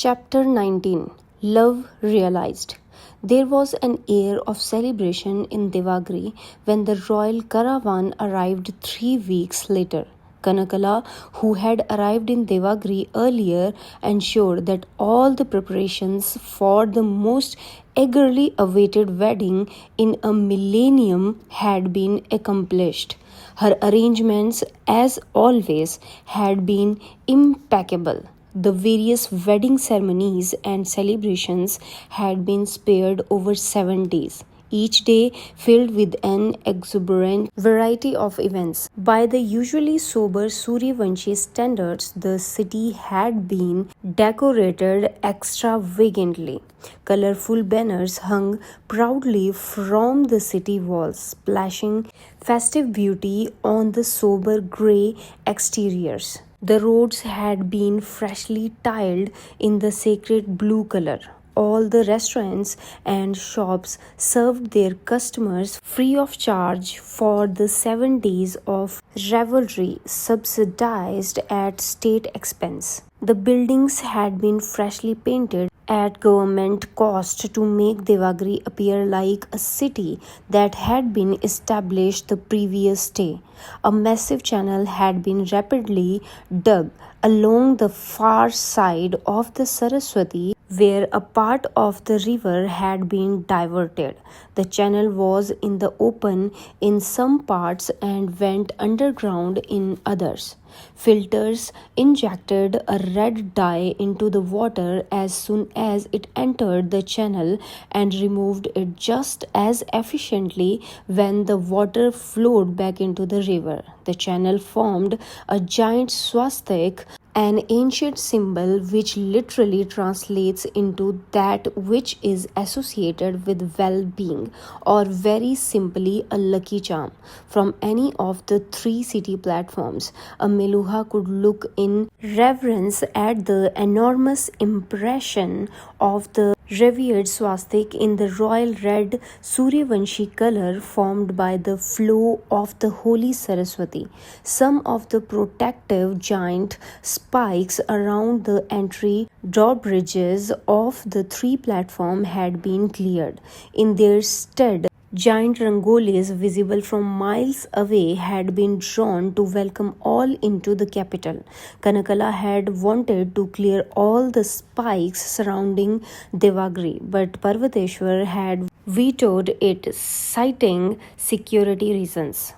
Chapter 19 Love Realized. There was an air of celebration in Devagiri when the royal caravan arrived 3 weeks later. Kanakala, who had arrived in Devagiri earlier, ensured that all the preparations for the most eagerly awaited wedding in a millennium had been accomplished. Her arrangements, as always, had been impeccable. The various wedding ceremonies and celebrations had been spared over 7 days, each day filled with an exuberant variety of events. By the usually sober Suryavanshi standards, the city had been decorated extravagantly. Colorful banners hung proudly from the city walls, splashing festive beauty on the sober grey exteriors. The roads had been freshly tiled in the sacred blue color. All the restaurants and shops served their customers free of charge for the 7 days of revelry, subsidized at state expense. The buildings had been freshly painted at government cost to make Devagiri appear like a city that had been established the previous day. A massive channel had been rapidly dug along the far side of the Saraswati, where a part of the river had been diverted. The channel was in the open in some parts and went underground in others. Filters injected a red dye into the water as soon as it entered the channel and removed it just as efficiently when the water flowed back into the river. The channel formed a giant swastika, an ancient symbol which literally translates into that which is associated with well-being, or very simply a lucky charm. From any of the 3 city platforms, a Meluha could look in reverence at the enormous impression of the revered swastika in the royal red Suryavanshi color formed by the flow of the holy Saraswati. Some of the protective giant spikes around the entry drawbridges of the 3 platforms had been cleared. In their stead, giant rangolis visible from miles away had been drawn to welcome all into the capital. Kanakala had wanted to clear all the spikes surrounding Devagiri, but Parvateshwar had vetoed it, citing security reasons.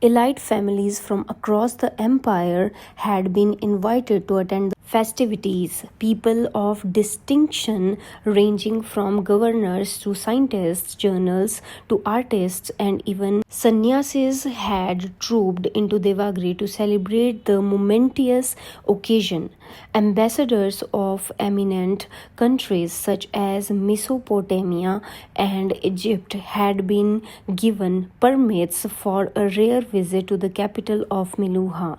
Elite families from across the empire had been invited to attend the festivities. People of distinction, ranging from governors to scientists, journals to artists, and even sannyasis, had trooped into Devagiri to celebrate the momentous occasion. Ambassadors of eminent countries such as Mesopotamia and Egypt had been given permits for a rare visit to the capital of Meluha.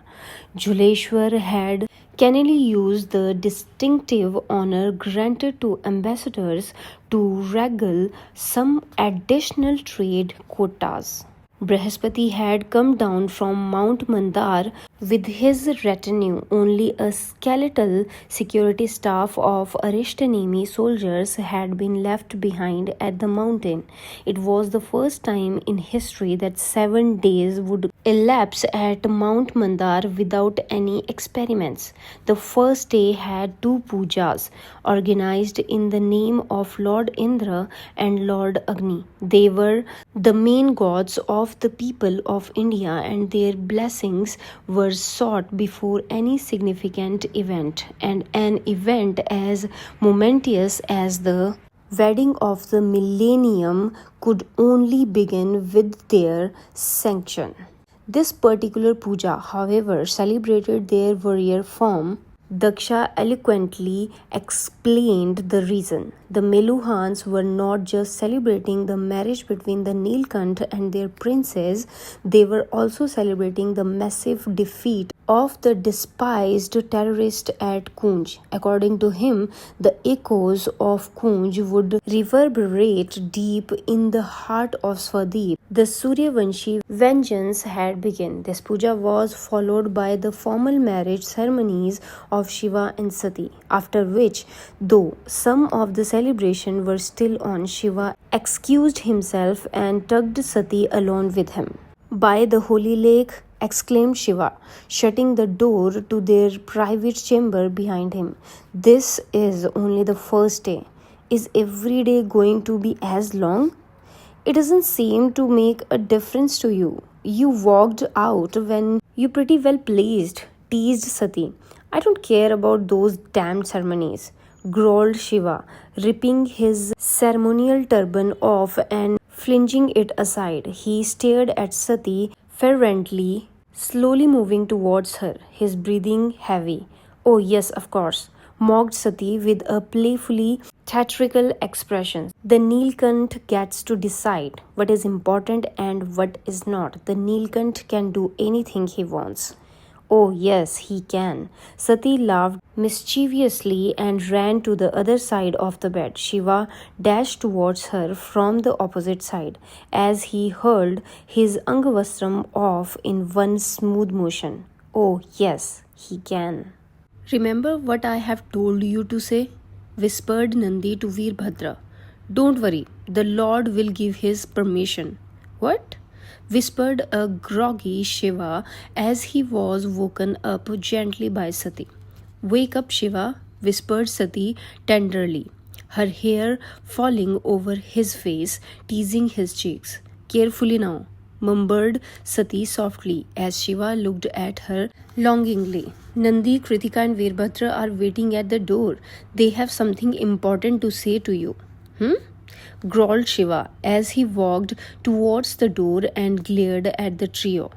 Juleshwar had cannily used the distinctive honor granted to ambassadors to regale some additional trade quotas. Brihaspati had come down from Mount Mandar with his retinue. Only a skeletal security staff of Arishtanemi soldiers had been left behind at the mountain. It was the first time in history that 7 days would elapse at Mount Mandar without any experiments. The first day had 2 pujas organized in the name of Lord Indra and Lord Agni. They were the main gods of the people of India, and their blessings were sought before any significant event, and an event as momentous as the wedding of the millennium could only begin with their sanction. This particular puja, however, celebrated their warrior form. Daksha eloquently explained the reason. The Meluhans were not just celebrating the marriage between the Nilkant and their princess, they were also celebrating the massive defeat of the despised terrorist at Kunj. According to him, the echoes of Kunj would reverberate deep in the heart of Swadeep. The Suryavanshi vengeance had begun. This puja was followed by the formal marriage ceremonies of of Shiva and Sati, after which, though some of the celebration were still on, Shiva excused himself and tugged Sati along with him. By the holy lake, exclaimed Shiva, shutting the door to their private chamber behind him. This is only the first day. Is every day going to be as long? It doesn't seem to make a difference to you. You walked out when you pretty well pleased, teased Sati. I don't care about those damned ceremonies, growled Shiva, ripping his ceremonial turban off and flinging it aside. He stared at Sati fervently, slowly moving towards her, his breathing heavy. Oh, yes, of course, mocked Sati with a playfully theatrical expression. The Nilkant gets to decide what is important and what is not. The Nilkant can do anything he wants. Oh, yes, he can. Sati laughed mischievously and ran to the other side of the bed. Shiva dashed towards her from the opposite side as he hurled his Angavastram off in one smooth motion. Oh, yes, he can. Remember what I have told you to say? Whispered Nandi to Veerbhadra. Don't worry, the Lord will give his permission. What? Whispered a groggy Shiva as he was woken up gently by Sati. Wake up, Shiva, whispered Sati tenderly, her hair falling over his face, teasing his cheeks. Carefully now, murmured Sati softly as Shiva looked at her longingly. Nandi, Kritika and Veerbhadra are waiting at the door. They have something important to say to you. Growled Shiva as he walked towards the door and glared at the trio.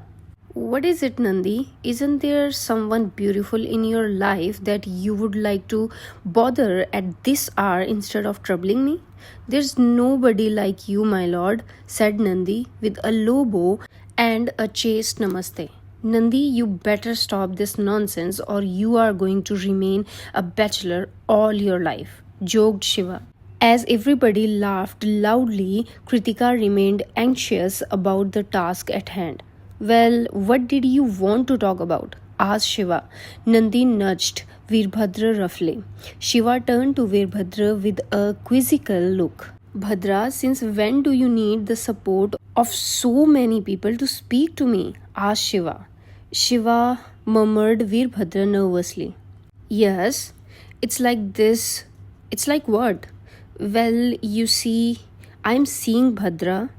What is it, Nandi? Isn't there someone beautiful in your life that you would like to bother at this hour instead of troubling me? There's nobody like you, my lord, said Nandi with a low bow and a chaste namaste. Nandi, you better stop this nonsense or you are going to remain a bachelor all your life, joked Shiva. As everybody laughed loudly, Kritika remained anxious about the task at hand. Well, what did you want to talk about? Asked Shiva. Nandi nudged Veerbhadra roughly. Shiva turned to Veerbhadra with a quizzical look. Bhadra, since when do you need the support of so many people to speak to me? Asked Shiva. Shiva murmured Veerbhadra nervously. Yes, it's like this. It's like what? Well, you see, I'm seeing Bhadra.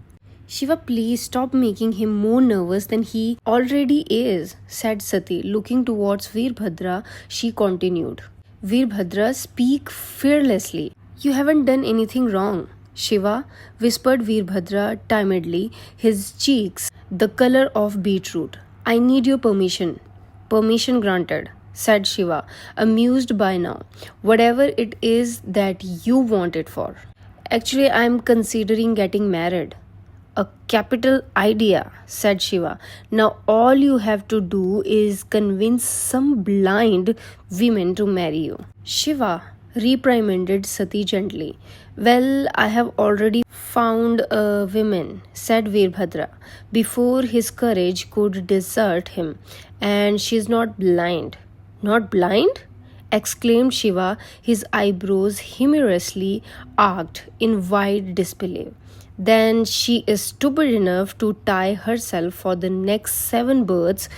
Shiva, please stop making him more nervous than he already is, said Sati. Looking towards Veerbhadra, she continued. Veerbhadra, speak fearlessly. You haven't done anything wrong. Shiva, whispered Veerbhadra timidly, his cheeks the color of beetroot. I need your permission. Permission granted, said Shiva, amused by now. Whatever it is that you want it for. Actually, I'm considering getting married. A capital idea, said Shiva. Now all you have to do is convince some blind women to marry you. Shiva reprimanded Sati gently. Well, I have already found a woman, said Veerbhadra, before his courage could desert him. And she's not blind. Not blind? Exclaimed Shiva, his eyebrows humorously arched in wide disbelief. Then she is stupid enough to tie herself for the next 7 births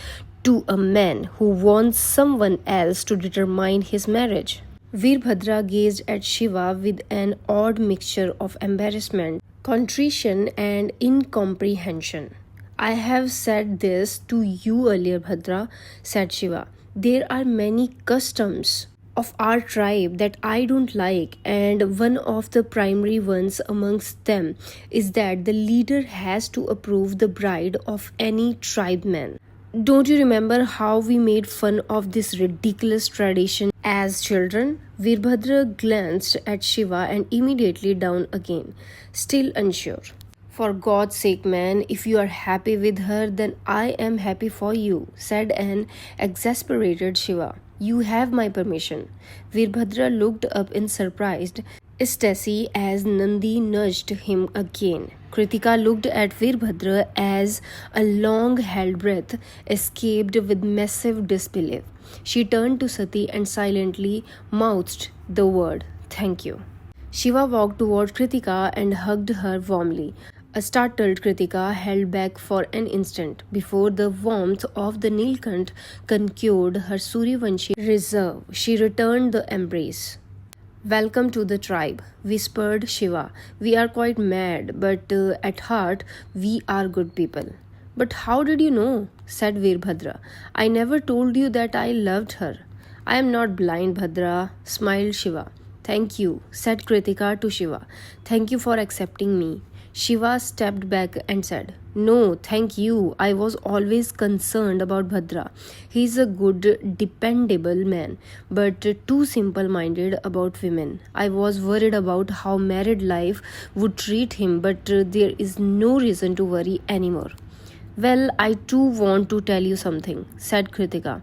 to a man who wants someone else to determine his marriage. Veerbhadra gazed at Shiva with an odd mixture of embarrassment, contrition and incomprehension. I have said this to you earlier, Bhadra, said Shiva. There are many customs of our tribe that I don't like, and one of the primary ones amongst them is that the leader has to approve the bride of any tribeman. Don't you remember how we made fun of this ridiculous tradition as children? Veerbhadra glanced at Shiva and immediately down again, still unsure. For God's sake, man, if you are happy with her, then I am happy for you, said an exasperated Shiva. You have my permission. Veerbhadra looked up in surprise Stacy as Nandi nudged him again. Kritika looked at Veerbhadra as a long-held breath escaped with massive disbelief. She turned to Sati and silently mouthed the word, "Thank you." Shiva walked toward Kritika and hugged her warmly. A startled Kritika held back for an instant before the warmth of the Nilkant conquered her Suryavanshi reserve. She returned the embrace. "Welcome to the tribe," whispered Shiva. "We are quite mad, but at heart, we are good people." "But how did you know?" said Veerbhadra. "I never told you that I loved her." "I am not blind, Bhadra," smiled Shiva. "Thank you," said Kritika to Shiva. "Thank you for accepting me." Shiva stepped back and said, "No, thank you. I was always concerned about Bhadra. He is a good, dependable man, but too simple-minded about women. I was worried about how married life would treat him, but there is no reason to worry anymore." "Well, I too want to tell you something," said Kritika.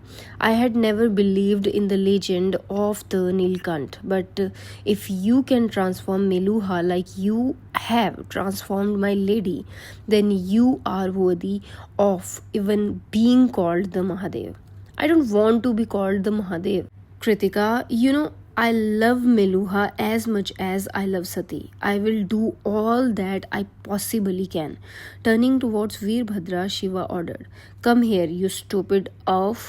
"I had never believed in the legend of the Nilkant, but if you can transform Meluha like you have transformed my lady, then you are worthy of even being called the Mahadev." "I don't want to be called the Mahadev, Kritika. I love Meluha as much as I love Sati. I will do all that I possibly can." Turning towards Veerbhadra, Shiva ordered, "Come here, you stupid oaf."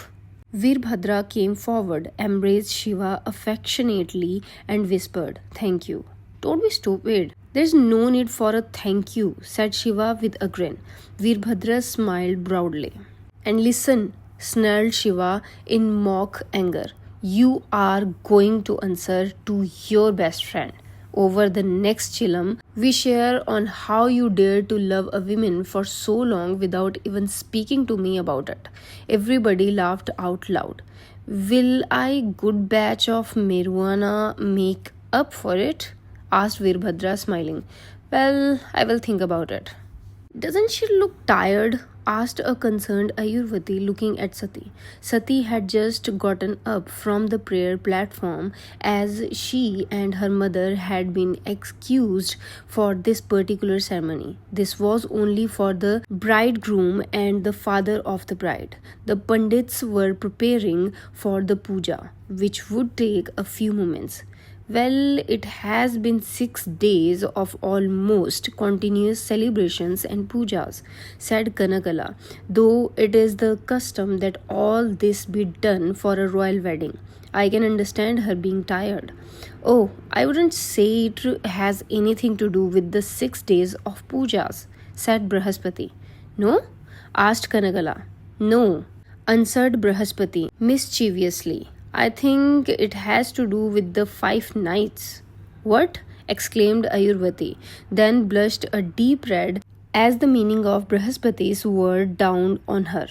Veerbhadra came forward, embraced Shiva affectionately, and whispered, "Thank you." "Don't be stupid. There's no need for a thank you," said Shiva with a grin. Veerbhadra smiled proudly. "And listen," snarled Shiva in mock anger. "You are going to answer to your best friend over the next chillam we share on how you dare to love a woman for so long without even speaking to me about it." Everybody laughed out loud. "Will I good batch of marijuana make up for it?" asked Veerbhadra, smiling. "Well, I will think about it." "Doesn't she look tired?" asked a concerned Ayurvati, looking at Sati. Sati had just gotten up from the prayer platform as she and her mother had been excused for this particular ceremony. This was only for the bridegroom and the father of the bride. The Pandits were preparing for the puja, which would take a few moments. "Well, it has been 6 days of almost continuous celebrations and pujas," said Kanakala, "though it is the custom that all this be done for a royal wedding. I can understand her being tired." "Oh, I wouldn't say it has anything to do with the 6 days of pujas," said Brahaspati. "No?" asked Kanakala. "No," answered Brahaspati mischievously. "I think it has to do with the 5 nights." "What?" exclaimed Ayurvati, then blushed a deep red as the meaning of Brahaspati's word dawned on her.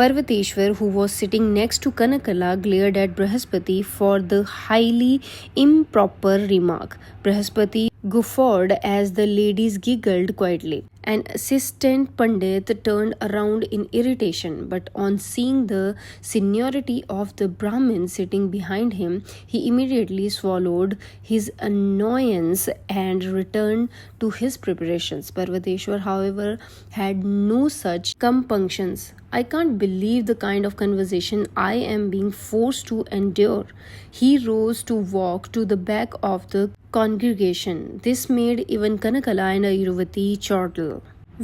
Parvateshwar, who was sitting next to Kanakala, glared at Brahaspati for the highly improper remark. Brahaspati guffawed as the ladies giggled quietly. An assistant Pandit turned around in irritation, but on seeing the seniority of the Brahmin sitting behind him, he immediately swallowed his annoyance and returned to his preparations. Parvateshwar, however, had no such compunctions. "I can't believe the kind of conversation I am being forced to endure." He rose to walk to the back of the congregation. This made even Kanakala and Ayurvati chortle.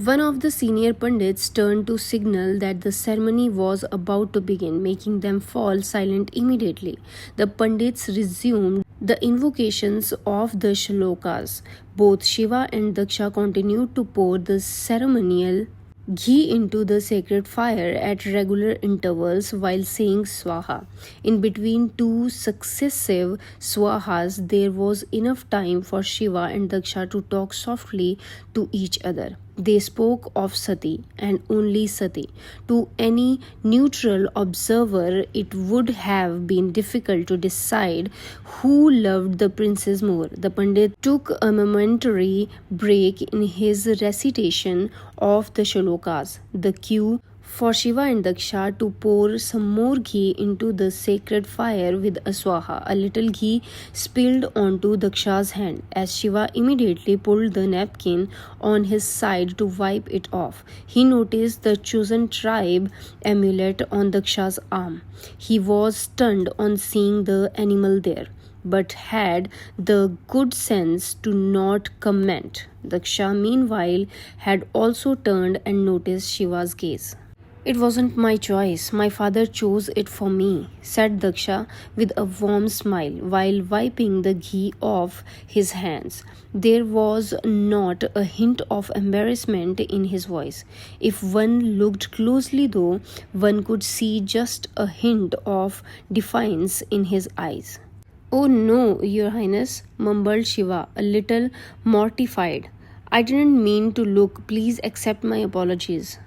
One of the senior Pandits turned to signal that the ceremony was about to begin, making them fall silent immediately. The Pandits resumed the invocations of the shlokas. Both Shiva and Daksha continued to pour the ceremonial ghee into the sacred fire at regular intervals while saying swaha. In between two successive swahas, there was enough time for Shiva and Daksha to talk softly to each other. They spoke of Sati and only Sati. To any neutral observer, it would have been difficult to decide who loved the princess more. The Pandit took a momentary break in his recitation of the shlokas. The queue for Shiva and Daksha to pour some more ghee into the sacred fire with a swaha. A little ghee spilled onto Daksha's hand as Shiva immediately pulled the napkin on his side to wipe it off. He noticed the chosen tribe amulet on Daksha's arm. He was stunned on seeing the animal there, but had the good sense to not comment. Daksha, meanwhile, had also turned and noticed Shiva's gaze. It wasn't my choice. My father chose it for me, said Daksha with a warm smile while wiping the ghee off his hands. There was not a hint of embarrassment in his voice. If one looked closely, though, one could see just a hint of defiance in his eyes. Oh no, Your Highness, mumbled Shiva, a little mortified. I didn't mean to look. Please accept my apologies.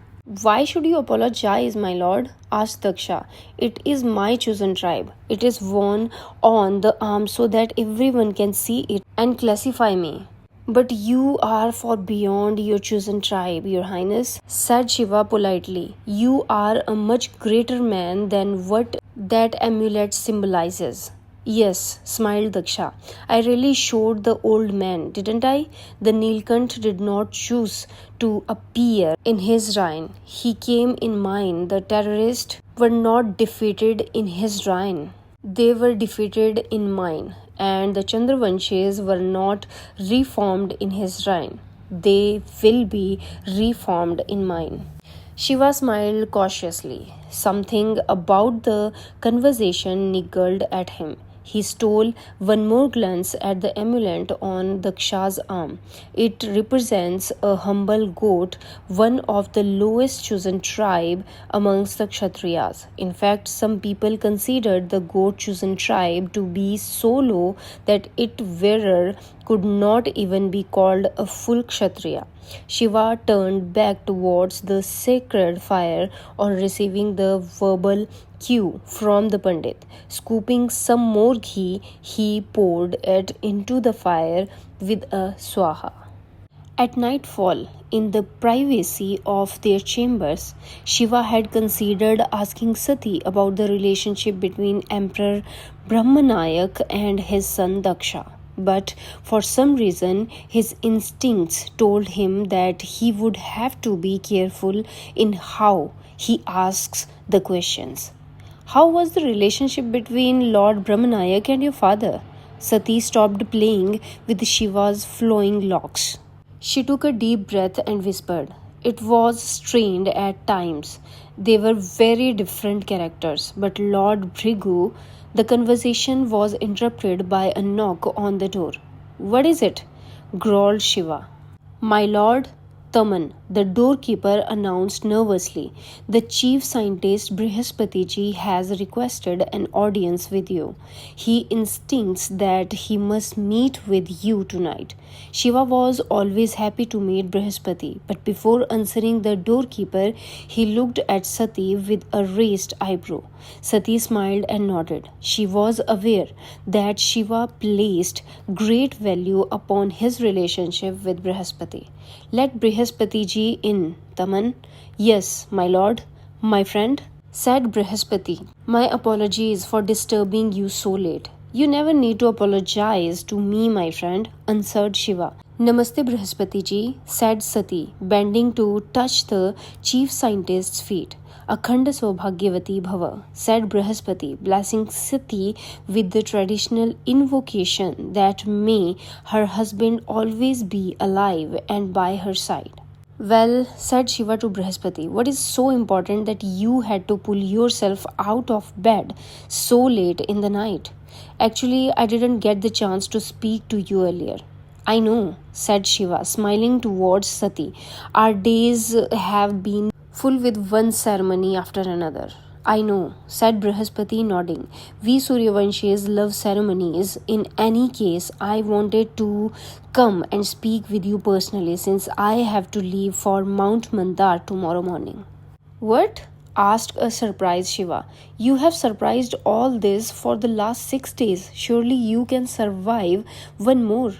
Why should you apologize, my lord? Asked Daksha. It is my chosen tribe. It is worn on the arm so that everyone can see it and classify me. But you are far beyond your chosen tribe, Your Highness, said Shiva politely. You are a much greater man than what that amulet symbolizes. Yes, smiled Daksha. I really showed the old man, didn't I? The Nilkant did not choose to appear in his reign. He came in mine. The terrorists were not defeated in his reign. They were defeated in mine. And the Chandravanshis were not reformed in his reign. They will be reformed in mine. Shiva smiled cautiously. Something about the conversation niggled at him. He stole one more glance at the amulet on Daksha's arm. It represents a humble goat, one of the lowest chosen tribe amongst the Kshatriyas. In fact, some people considered the goat chosen tribe to be so low that its wearer could not even be called a full Kshatriya. Shiva turned back towards the sacred fire on receiving the verbal cue from the Pandit. Scooping some more ghee, he poured it into the fire with a swaha. At nightfall, in the privacy of their chambers, Shiva had considered asking Sati about the relationship between Emperor Brahmanayak and his son Daksha. But for some reason, his instincts told him that he would have to be careful in how he asks the questions. How was the relationship between Lord Brahmanayak and your father? Sati stopped playing with Shiva's flowing locks. She took a deep breath and whispered. It was strained at times. They were very different characters, but Lord Bhrigu. The conversation was interrupted by a knock on the door. What is it? Growled Shiva. My lord, Taman, the doorkeeper announced nervously. The chief scientist Brihaspati ji has requested an audience with you. He instincts that he must meet with you tonight. Shiva was always happy to meet Brihaspati, but before answering the doorkeeper, he looked at Sati with a raised eyebrow. Sati smiled and nodded. She was aware that Shiva placed great value upon his relationship with Brihaspati. Let Brihaspati ji in, Taman. Yes, my lord, my friend, said Brihaspati. My apologies for disturbing you so late. You never need to apologize to me, my friend, answered Shiva. Namaste, Brihaspati ji, said Sati, bending to touch the chief scientist's feet. Akhanda Saubhagyavati Bhava, said Brihaspati, blessing Sati with the traditional invocation that may her husband always be alive and by her side. Well, said Shiva to Brihaspati, what is so important that you had to pull yourself out of bed so late in the night? Actually, I didn't get the chance to speak to you earlier. I know, said Shiva, smiling towards Sati. Our days have been full with one ceremony after another. I know, said Brihaspati, nodding. We Suryavanshis love ceremonies. In any case, I wanted to come and speak with you personally since I have to leave for Mount Mandar tomorrow morning. What? Asked a surprised Shiva. You have surprised all this for the last 6 days. Surely you can survive one more.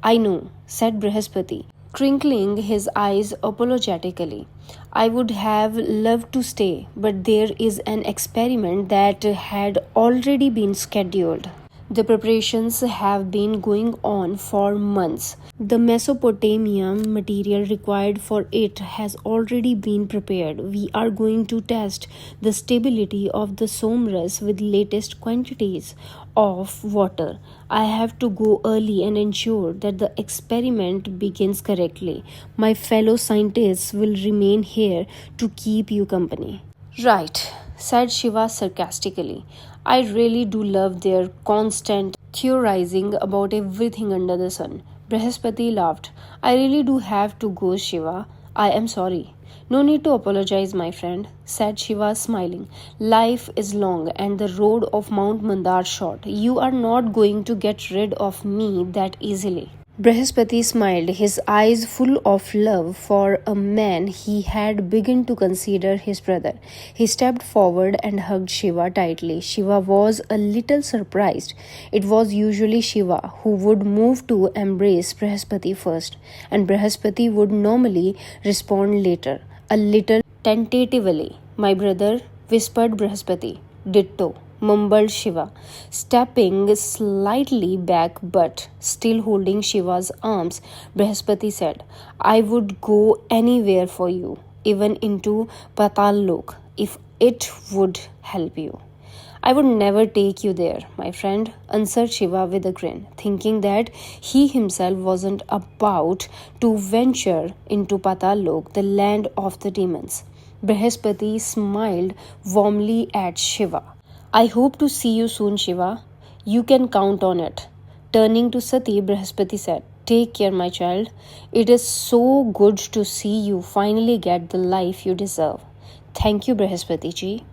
I know, said Brihaspati, crinkling his eyes apologetically. I would have loved to stay, but there is an experiment that had already been scheduled. The preparations have been going on for months. The Mesopotamian material required for it has already been prepared. We are going to test the stability of the somras with latest quantities of water. I have to go early and ensure that the experiment begins correctly. My fellow scientists will remain here to keep you company. Right, said Shiva sarcastically. I really do love their constant theorizing about everything under the sun. Brihaspati laughed. I really do have to go, Shiva. I am sorry. No need to apologize, my friend, said Shiva, smiling. Life is long and the road of Mount Mandar short. You are not going to get rid of me that easily. Brihaspati smiled, his eyes full of love for a man he had begun to consider his brother. He stepped forward and hugged Shiva tightly. Shiva was a little surprised. It was usually Shiva who would move to embrace Brihaspati first, and Brihaspati would normally respond later, a little tentatively. My brother, whispered Brihaspati. Ditto, mumbled Shiva, stepping slightly back but still holding Shiva's arms. Brihaspati said, I would go anywhere for you, even into Patal if it would help you. I would never take you there, my friend, answered Shiva with a grin, thinking that he himself wasn't about to venture into Patal the land of the demons. Brihaspati smiled warmly at Shiva. I hope to see you soon, Shiva. You can count on it. Turning to Sati, Brihaspati said, Take care, my child. It is so good to see you finally get the life you deserve. Thank you, Brihaspati ji.